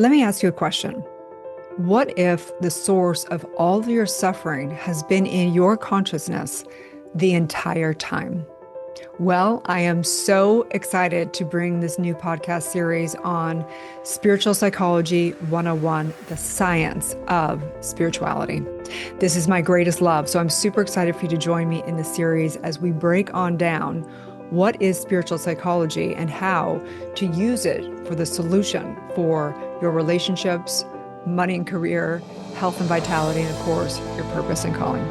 Let me ask you a question. What if the source of all of your suffering has been in your consciousness the entire time? Well, I am so excited to bring this new podcast series on Spiritual Psychology 101, the science of spirituality. This is my greatest love, so I'm super excited for you to join me in the series as we break on down what is spiritual psychology and how to use it for the solution for your relationships, money and career, health and vitality, and of course, your purpose and calling.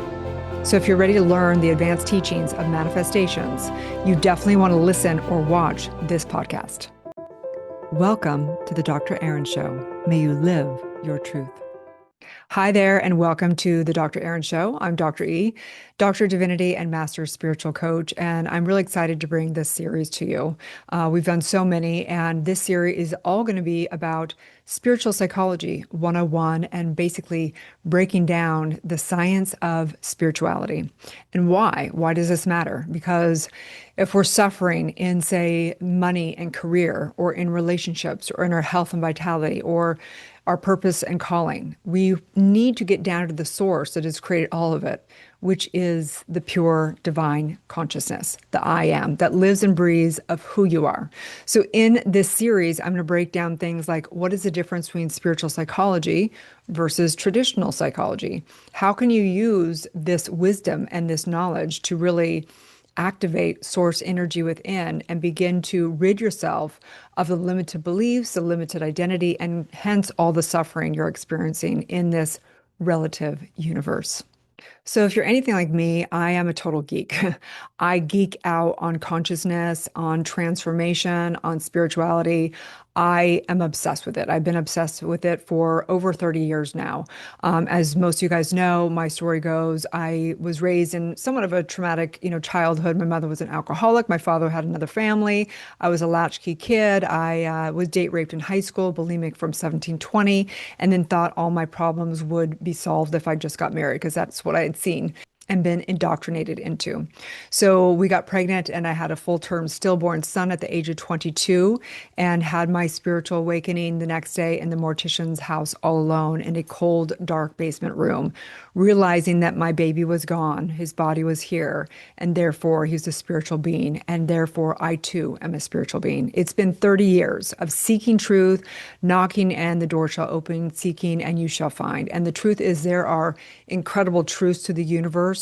So if you're ready to learn the advanced teachings of manifestations, you definitely want to listen or watch this podcast. Welcome to the Dr. Erin Show. May you live your truth. Hi there, and welcome to the Dr. Erin Show. I'm Dr. E, Doctor of Divinity and Master Spiritual Coach, and I'm really excited to bring this series to you. We've done so many, and this series is all going to be about Spiritual Psychology 101 and basically breaking down the science of spirituality. And why? Why does this matter? Because if we're suffering in, say, money and career, or in relationships, or in our health and vitality, or our purpose and calling, we need to get down to the source that has created all of it, which is the pure divine consciousness, the I am, that lives and breathes of who you are. So in this series, I'm going to break down things like, what is the difference between spiritual psychology versus traditional psychology? How can you use this wisdom and this knowledge to really activate source energy within and begin to rid yourself of the limited beliefs, the limited identity, and hence all the suffering you're experiencing in this relative universe? So if you're anything like me, I am a total geek. I geek out on consciousness, on transformation, on spirituality. I am obsessed with it. I've been obsessed with it for over 30 years now. As most of you guys know, my story goes, I was raised in somewhat of a traumatic, childhood. My mother was an alcoholic. My father had another family. I was a latchkey kid. I was date raped in high school, bulimic from 1720, and then thought all my problems would be solved if I just got married, because that's what I had seen and been indoctrinated into. So we got pregnant, and I had a full-term stillborn son at the age of 22, and had my spiritual awakening the next day in the mortician's house all alone in a cold, dark basement room, realizing that my baby was gone, his body was here, and therefore he's a spiritual being, and therefore I too am a spiritual being. It's been 30 years of seeking truth, knocking, and the door shall open, seeking, and you shall find. And the truth is, there are incredible truths to the universe.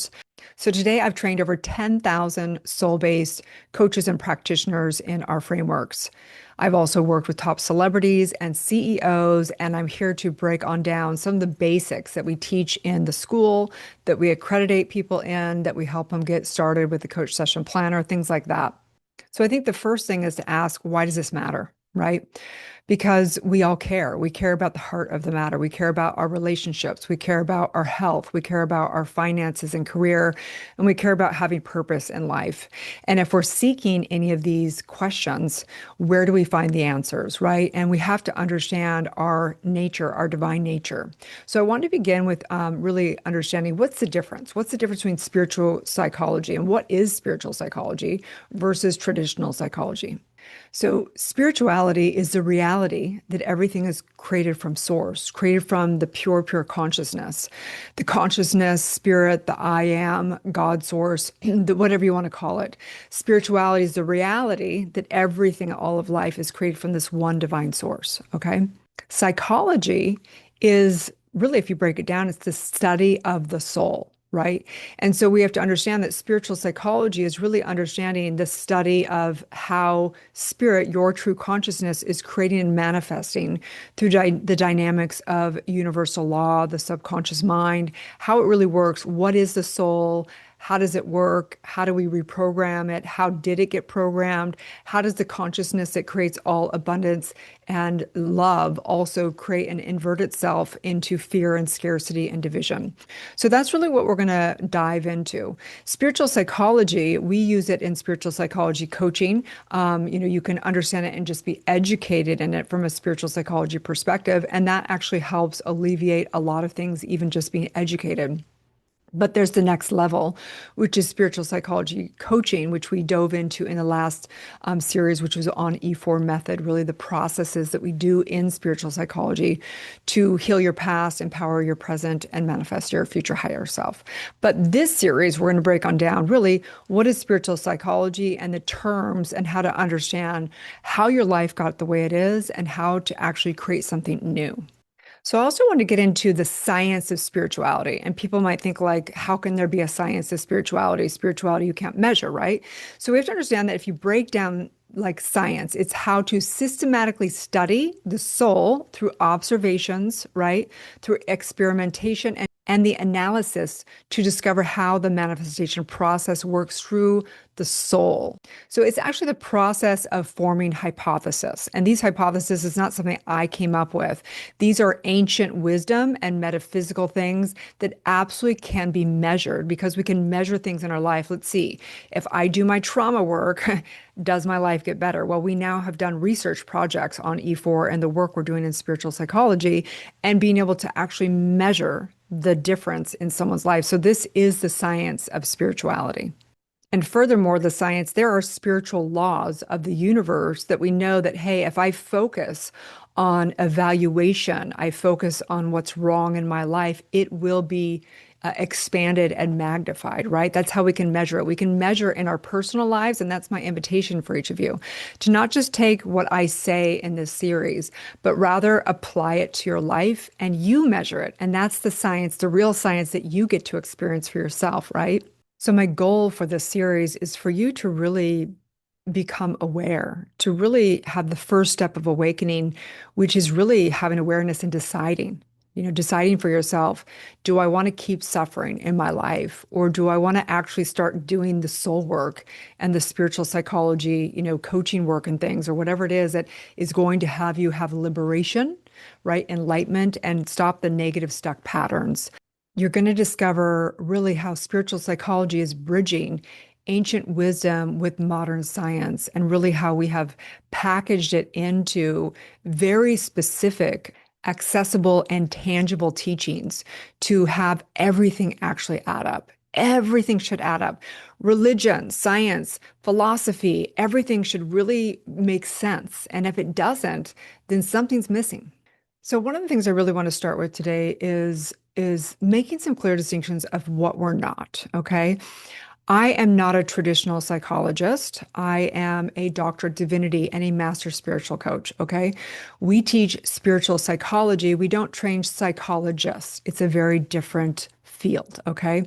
So today I've trained over 10,000 soul-based coaches and practitioners in our frameworks. I've also worked with top celebrities and CEOs, and I'm here to break on down some of the basics that we teach in the school, that we accreditate people in, that we help them get started with the coach session planner, things like that. So I think the first thing is to ask, why does this matter, right? Because we all care. We care about the heart of the matter. We care about our relationships. We care about our health. We care about our finances and career. And we care about having purpose in life. And if we're seeking any of these questions, where do we find the answers, right? And we have to understand our nature, our divine nature. So I want to begin with really understanding what's the difference? What's the difference between spiritual psychology and what is spiritual psychology versus traditional psychology? So spirituality is the reality that everything is created from source, created from the pure, pure consciousness, the consciousness, spirit, the I am, God source, whatever you want to call it. Spirituality is the reality that everything, all of life is created from this one divine source, okay? Psychology is really, if you break it down, it's the study of the soul. Right. And so we have to understand that spiritual psychology is really understanding the study of how spirit, your true consciousness, is creating and manifesting through the dynamics of universal law, the subconscious mind, how it really works. What is the soul? How does it work? How do we reprogram it? How did it get programmed? How does the consciousness that creates all abundance and love also create and invert itself into fear and scarcity and division? So that's really what we're going to dive into. Spiritual psychology, we use it in spiritual psychology coaching. You can understand it and just be educated in it from a spiritual psychology perspective. And that actually helps alleviate a lot of things, even just being educated. But there's the next level, which is spiritual psychology coaching, which we dove into in the last series, which was on E4 method, really the processes that we do in spiritual psychology to heal your past, empower your present, and manifest your future higher self. But this series, we're going to break on down really what is spiritual psychology and the terms and how to understand how your life got the way it is and how to actually create something new. So I also want to get into the science of spirituality. And people might think like, how can there be a science of spirituality? Spirituality you can't measure, right? So we have to understand that if you break down like science, it's how to systematically study the soul through observations, right? Through experimentation and the analysis to discover how the manifestation process works through the soul. So it's actually the process of forming hypothesis. And these hypotheses is not something I came up with. These are ancient wisdom and metaphysical things that absolutely can be measured because we can measure things in our life. Let's see, if I do my trauma work, does my life get better? Well, we now have done research projects on E4 and the work we're doing in spiritual psychology and being able to actually measure the difference in someone's life. So this is the science of spirituality. And furthermore, the science, there are spiritual laws of the universe that we know that, hey, if I focus on evaluation, I focus on what's wrong in my life, it will be expanded and magnified, right? That's how we can measure it. We can measure in our personal lives, and that's my invitation for each of you to not just take what I say in this series, but rather apply it to your life and you measure it. And that's the science, the real science that you get to experience for yourself, right? So my goal for this series is for you to really become aware, to really have the first step of awakening, which is really having awareness and deciding, deciding for yourself, do I want to keep suffering in my life? Or do I want to actually start doing the soul work and the spiritual psychology, coaching work and things, or whatever it is that is going to have you have liberation, right? Enlightenment and stop the negative stuck patterns. You're going to discover really how spiritual psychology is bridging ancient wisdom with modern science and really how we have packaged it into very specific, accessible, and tangible teachings to have everything actually add up. Everything should add up. Religion, science, philosophy, everything should really make sense. And if it doesn't, then something's missing. So one of the things I really want to start with today is making some clear distinctions of what we're not, okay? I am not a traditional psychologist. I am a Doctor of Divinity and a master spiritual coach, okay? We teach spiritual psychology. We don't train psychologists. It's a very different field, okay?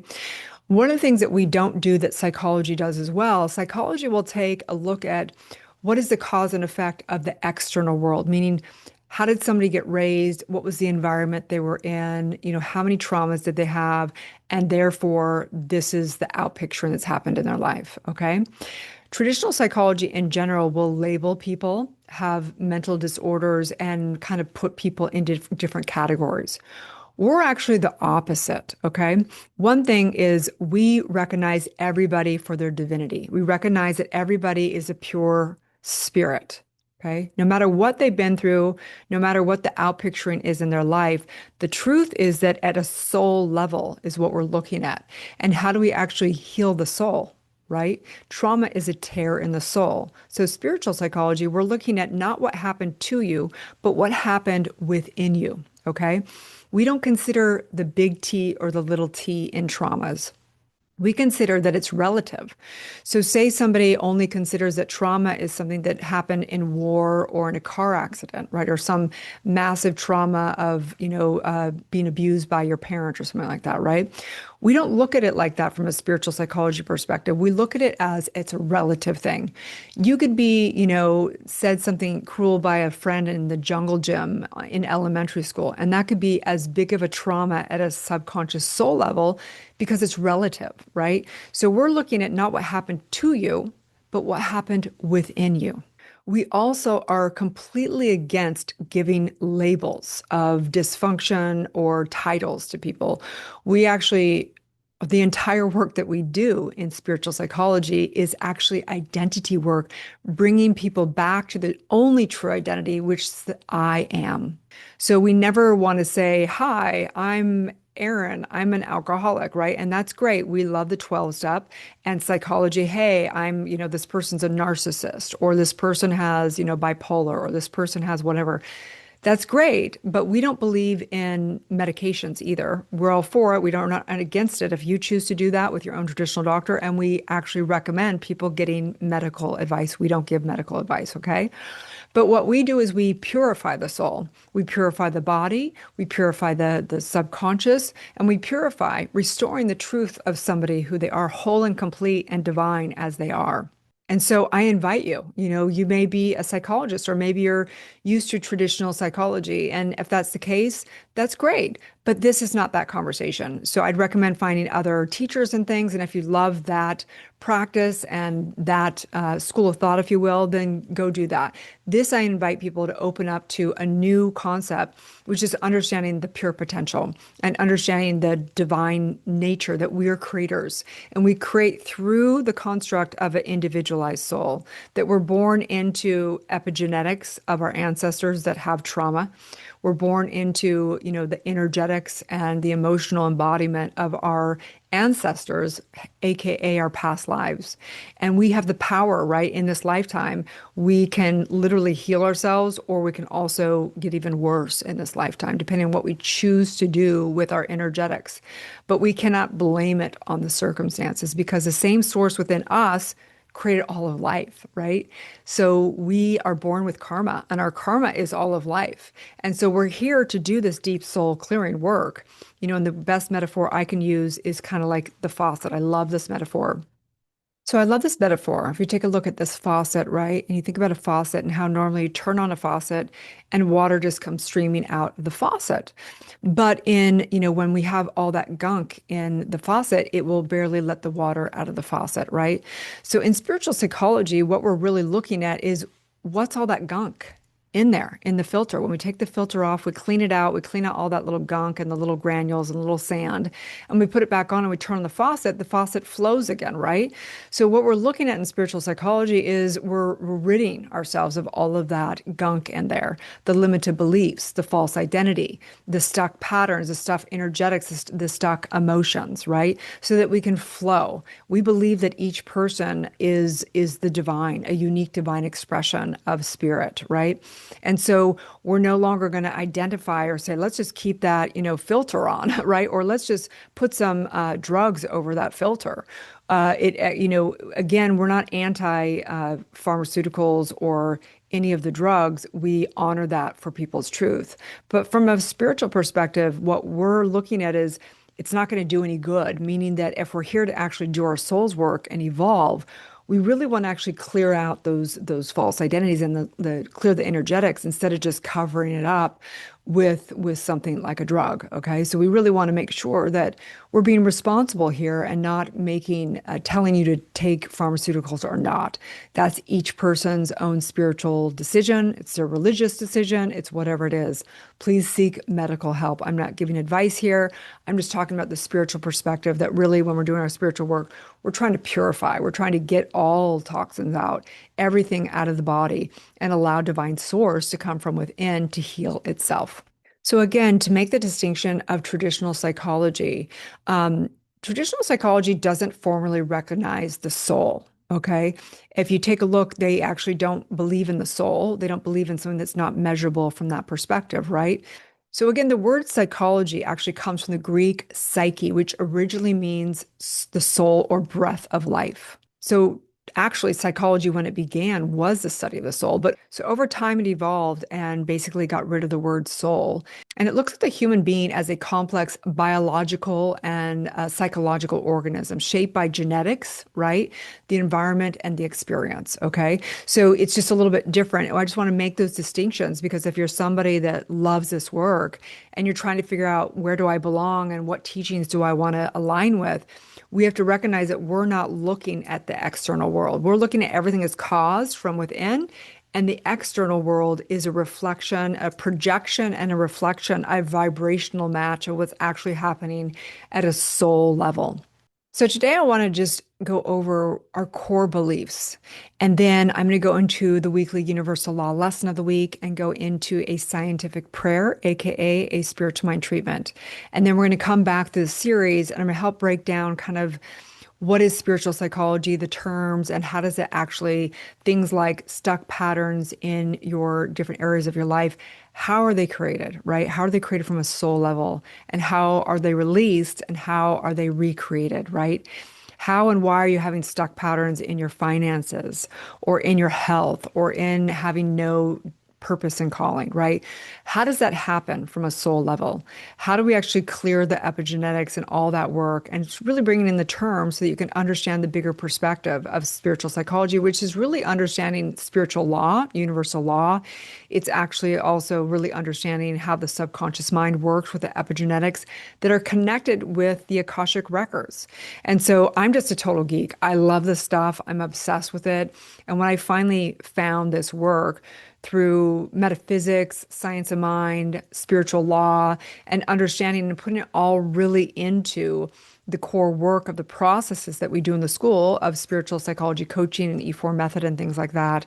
One of the things that we don't do that psychology does as well, psychology will take a look at what is the cause and effect of the external world, meaning how did somebody get raised? What was the environment they were in? How many traumas did they have? And therefore, this is the out picture that's happened in their life, okay? Traditional psychology in general will label people, have mental disorders, and kind of put people into different categories. We're actually the opposite, okay? One thing is we recognize everybody for their divinity. We recognize that everybody is a pure spirit. Okay. No matter what they've been through, no matter what the outpicturing is in their life, the truth is that at a soul level is what we're looking at. And how do we actually heal the soul, right? Trauma is a tear in the soul. So spiritual psychology, we're looking at not what happened to you, but what happened within you. Okay. We don't consider the big T or the little t in traumas. We consider that it's relative. So say somebody only considers that trauma is something that happened in war or in a car accident, right? Or some massive trauma of, being abused by your parent or something like that, right? We don't look at it like that from a spiritual psychology perspective. We look at it as it's a relative thing. You could be, said something cruel by a friend in the jungle gym in elementary school, and that could be as big of a trauma at a subconscious soul level because it's relative, right? So we're looking at not what happened to you, but what happened within you. We also are completely against giving labels of dysfunction or titles to people. We actually, the entire work that we do in spiritual psychology is actually identity work, bringing people back to the only true identity, which is the I am. So we never want to say, hi, I'm Erin, I'm an alcoholic, right? And that's great. We love the 12 step and psychology. Hey, this person's a narcissist, or this person has, bipolar, or this person has whatever. That's great, but we don't believe in medications either. We're all for it. We don't not against it if you choose to do that with your own traditional doctor. And we actually recommend people getting medical advice. We don't give medical advice, okay? But what we do is we purify the soul. We purify the body, we purify the subconscious, and we purify, restoring the truth of somebody who they are whole and complete and divine as they are. And so I invite you, you may be a psychologist or maybe you're used to traditional psychology. And if that's the case, that's great. But this is not that conversation. So I'd recommend finding other teachers and things. And if you love that practice and that school of thought, if you will, then go do that. This, I invite people to open up to a new concept, which is understanding the pure potential and understanding the divine nature that we are creators. And we create through the construct of an individualized soul, that we're born into epigenetics of our ancestors that have trauma. We're born into, the energetics and the emotional embodiment of our ancestors, AKA our past lives. And we have the power, right, in this lifetime. We can literally heal ourselves, or we can also get even worse in this lifetime, depending on what we choose to do with our energetics. But we cannot blame it on the circumstances, because the same source within us created all of life, right? So we are born with karma, and our karma is all of life. And so we're here to do this deep soul clearing work. And the best metaphor I can use is kind of like the faucet. I love this metaphor. So I love this metaphor. If you take a look at this faucet, right, and you think about a faucet and how normally you turn on a faucet and water just comes streaming out of the faucet. But when we have all that gunk in the faucet, it will barely let the water out of the faucet, right? So in spiritual psychology, what we're really looking at is what's all that gunk in there in the filter. When we take the filter off, we clean it out, we clean out all that little gunk and the little granules and the little sand, and we put it back on and we turn on the faucet flows again, right? So what we're looking at in spiritual psychology is we're ridding ourselves of all of that gunk in there, the limited beliefs, the false identity, the stuck patterns, the stuck energetics, the stuck emotions, right? So that we can flow. We believe that each person is the divine, a unique divine expression of spirit, right? And so we're no longer going to identify or say, let's just keep that, filter on, right? Or let's just put some drugs over that filter. Again, we're not anti pharmaceuticals or any of the drugs. We honor that for people's truth. But from a spiritual perspective, what we're looking at is it's not going to do any good, meaning that if we're here to actually do our soul's work and evolve, we really want to actually clear out those false identities and the clear the energetics instead of just covering it up with something like a drug. Okay, so we really want to make sure that we're being responsible here and not making telling you to take pharmaceuticals or not. That's each person's own spiritual decision. It's their religious decision. It's whatever it is. Please seek medical help. I'm not giving advice here. I'm just talking about the spiritual perspective that really, when we're doing our spiritual work, we're trying to purify. We're trying to get all toxins out, everything out of the body, and allow divine source to come from within to heal itself. So again, to make the distinction of traditional psychology doesn't formally recognize the soul. Okay. If you take a look, they actually don't believe in the soul. They don't believe in something that's not measurable from that perspective, right? So again, the word psychology actually comes from the Greek psyche, which originally means the soul or breath of life. So actually, psychology, when it began, was the study of the soul. But so over time, it evolved and basically got rid of the word soul. And it looks at the human being as a complex biological and psychological organism shaped by genetics, right? The environment and the experience. Okay. So it's just a little bit different. I just want to make those distinctions because if you're somebody that loves this work and you're trying to figure out where do I belong and what teachings do I want to align with, we have to recognize that we're not looking at the external world. We're looking at everything as caused from within, and the external world is a reflection, a projection, and a reflection, a vibrational match of what's actually happening at a soul level. So today I want to just go over our core beliefs. And then I'm going to go into the weekly universal law lesson of the week and go into a scientific prayer, aka a spiritual mind treatment. And then we're going to come back to the series and I'm going to help break down kind of what is spiritual psychology, the terms, and how does it actually, things like stuck patterns in your different areas of your life, how are they created, right? How are they created from a soul level? And how are they released? And how are they recreated, right? How and why are you having stuck patterns in your finances or in your health or in having no purpose and calling, right? How does that happen from a soul level? How do we actually clear the epigenetics and all that work? And it's really bringing in the terms so that you can understand the bigger perspective of spiritual psychology, which is really understanding spiritual law, universal law. It's actually also really understanding how the subconscious mind works with the epigenetics that are connected with the Akashic records. And so I'm just a total geek. I love this stuff. I'm obsessed with it. And when I finally found this work, through metaphysics, science of mind, spiritual law, and understanding and putting it all really into the core work of the processes that we do in the school of spiritual psychology coaching and E4 method and things like that.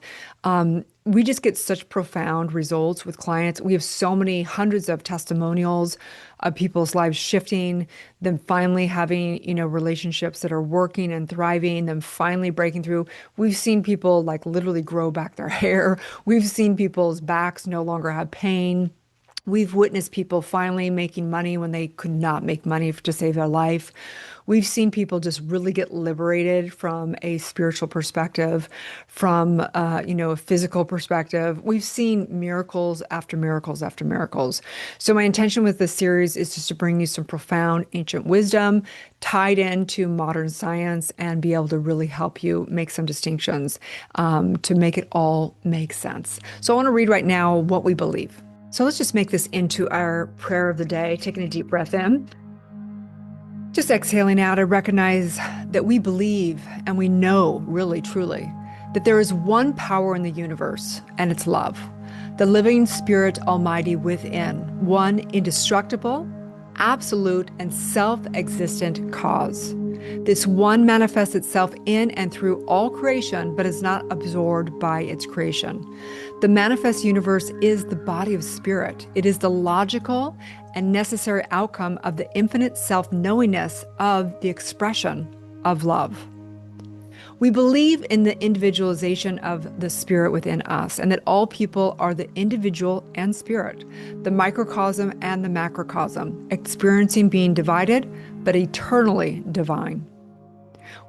We just get such profound results with clients. We have so many hundreds of testimonials of people's lives shifting, them finally having, relationships that are working and thriving, them finally breaking through. We've seen people like literally grow back their hair. We've seen people's backs no longer have pain. We've witnessed people finally making money when they could not make money to save their life. We've seen people just really get liberated from a spiritual perspective, from a physical perspective. We've seen miracles after miracles after miracles. So my intention with this series is just to bring you some profound ancient wisdom tied into modern science and be able to really help you make some distinctions to make it all make sense. So I want to read right now what we believe. So let's just make this into our prayer of the day, taking a deep breath in. Just exhaling out, I recognize that we believe and we know really, truly, that there is one power in the universe, and it's love. The living spirit almighty within, one indestructible, absolute, and self-existent cause. This one manifests itself in and through all creation, but is not absorbed by its creation. The manifest universe is the body of spirit. It is the logical and necessary outcome of the infinite self-knowingness of the expression of love. We believe in the individualization of the spirit within us and that all people are the individual and spirit, the microcosm and the macrocosm, experiencing being divided, but eternally divine.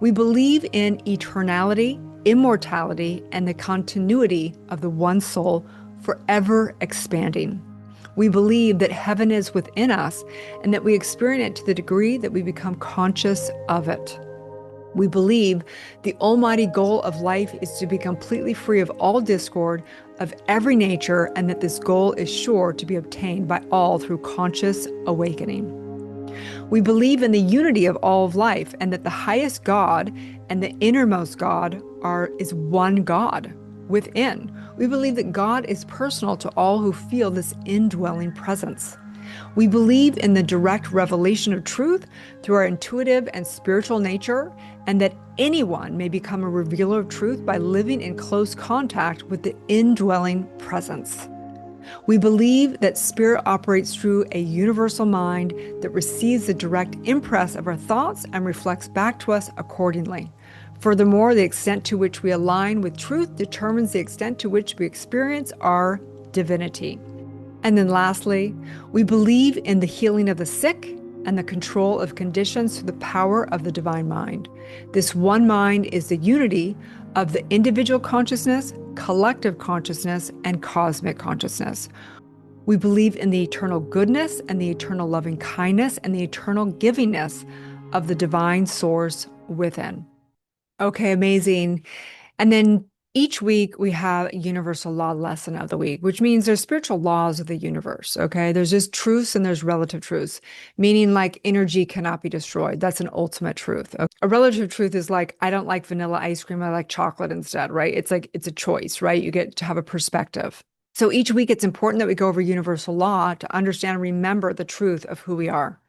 We believe in eternality, immortality, and the continuity of the one soul forever expanding. We believe that heaven is within us and that we experience it to the degree that we become conscious of it. We believe the almighty goal of life is to be completely free of all discord of every nature, and that this goal is sure to be obtained by all through conscious awakening. We believe in the unity of all of life and that the highest God and the innermost God is one God within. We believe that God is personal to all who feel this indwelling presence. We believe in the direct revelation of truth through our intuitive and spiritual nature, and that anyone may become a revealer of truth by living in close contact with the indwelling presence. We believe that spirit operates through a universal mind that receives the direct impress of our thoughts and reflects back to us accordingly. Furthermore, the extent to which we align with truth determines the extent to which we experience our divinity. And then lastly, we believe in the healing of the sick and the control of conditions through the power of the divine mind. This one mind is the unity of the individual consciousness, collective consciousness, and cosmic consciousness. We believe in the eternal goodness and the eternal loving kindness and the eternal givingness of the divine source within. Okay, amazing. And then each week we have a universal law lesson of the week, which means there's spiritual laws of the universe. Okay. There's just truths and there's relative truths, meaning like energy cannot be destroyed. That's an ultimate truth. Okay? A relative truth is like, I don't like vanilla ice cream. I like chocolate instead, right? It's like, it's a choice, right? You get to have a perspective. So each week, it's important that we go over universal law to understand and remember the truth of who we are.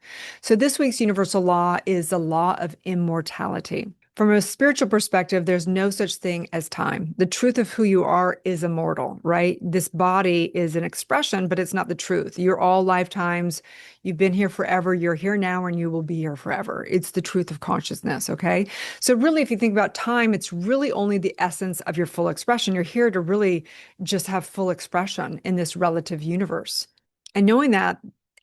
So this week's universal law is the law of immortality. From a spiritual perspective, there's no such thing as time. The truth of who you are is immortal, right? This body is an expression, but it's not the truth. You're all lifetimes. You've been here forever. You're here now, and you will be here forever. It's the truth of consciousness, okay? So, really, if you think about time, it's really only the essence of your full expression. You're here to really just have full expression in this relative universe. And knowing that,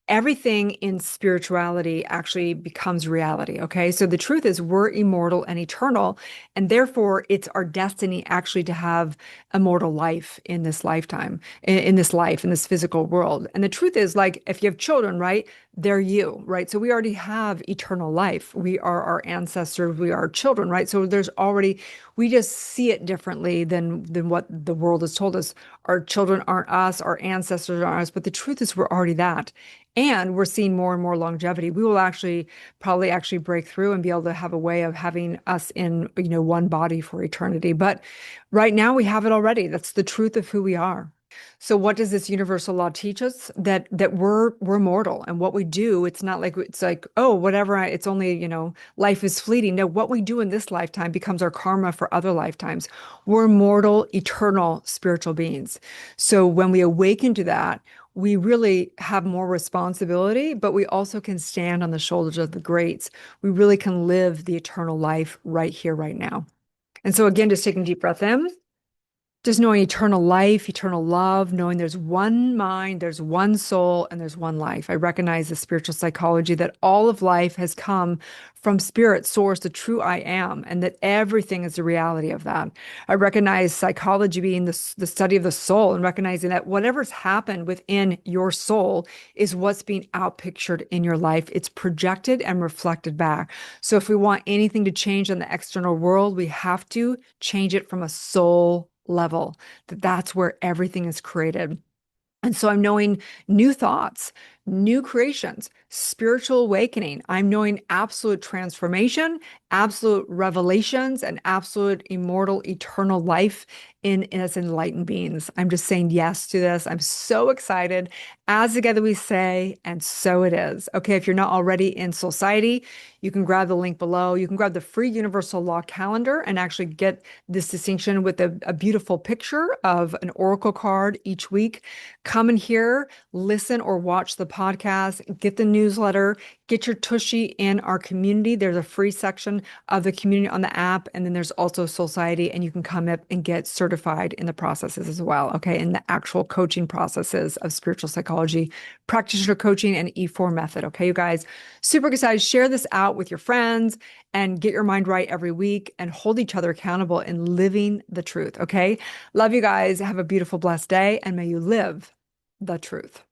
everything in spirituality actually becomes reality. Okay. So the truth is, we're immortal and eternal. And therefore, it's our destiny actually to have immortal life in this lifetime, in this life, in this physical world. And the truth is, like, if you have children, right? They're you, right? So we already have eternal life. We are our ancestors. We are children, right? So there's already, we just see it differently than what the world has told us. Our children aren't us, our ancestors aren't us, but the truth is we're already that. And we're seeing more and more longevity. We will actually probably actually break through and be able to have a way of having us in, one body for eternity. But right now we have it already. That's the truth of who we are. So what does this universal law teach us? That we're mortal, and what we do, it's not like it's like, oh, whatever, it's only, life is fleeting. No, what we do in this lifetime becomes our karma for other lifetimes. We're mortal, eternal spiritual beings. So when we awaken to that, we really have more responsibility, but we also can stand on the shoulders of the greats. We really can live the eternal life right here, right now. And so again, just taking a deep breath in, just knowing eternal life, eternal love, knowing there's one mind, there's one soul, and there's one life. I recognize the spiritual psychology that all of life has come from spirit, source, the true I am, and that everything is the reality of that. I recognize psychology being the study of the soul and recognizing that whatever's happened within your soul is what's being outpictured in your life. It's projected and reflected back. So if we want anything to change in the external world, we have to change it from a soul level, that's where everything is created. And so I'm knowing new thoughts, new creations, spiritual awakening. I'm knowing absolute transformation, absolute revelations, and absolute immortal, eternal life as enlightened beings. I'm just saying yes to this. I'm so excited. As together we say, and so it is. Okay, if you're not already in Soulciété, you can grab the link below. You can grab the free universal law calendar and actually get this distinction with a beautiful picture of an oracle card each week. Come in here, listen or watch the podcast, get the newsletter, get your tushy in our community. There's a free section of the community on the app. And then there's also Soulciété, and you can come up and get certified in the processes as well. Okay. In the actual coaching processes of spiritual psychology, practitioner coaching, and E4 method. Okay, you guys, super excited. Share this out with your friends and get your mind right every week and hold each other accountable in living the truth. Okay. Love you guys. Have a beautiful, blessed day, and may you live the truth.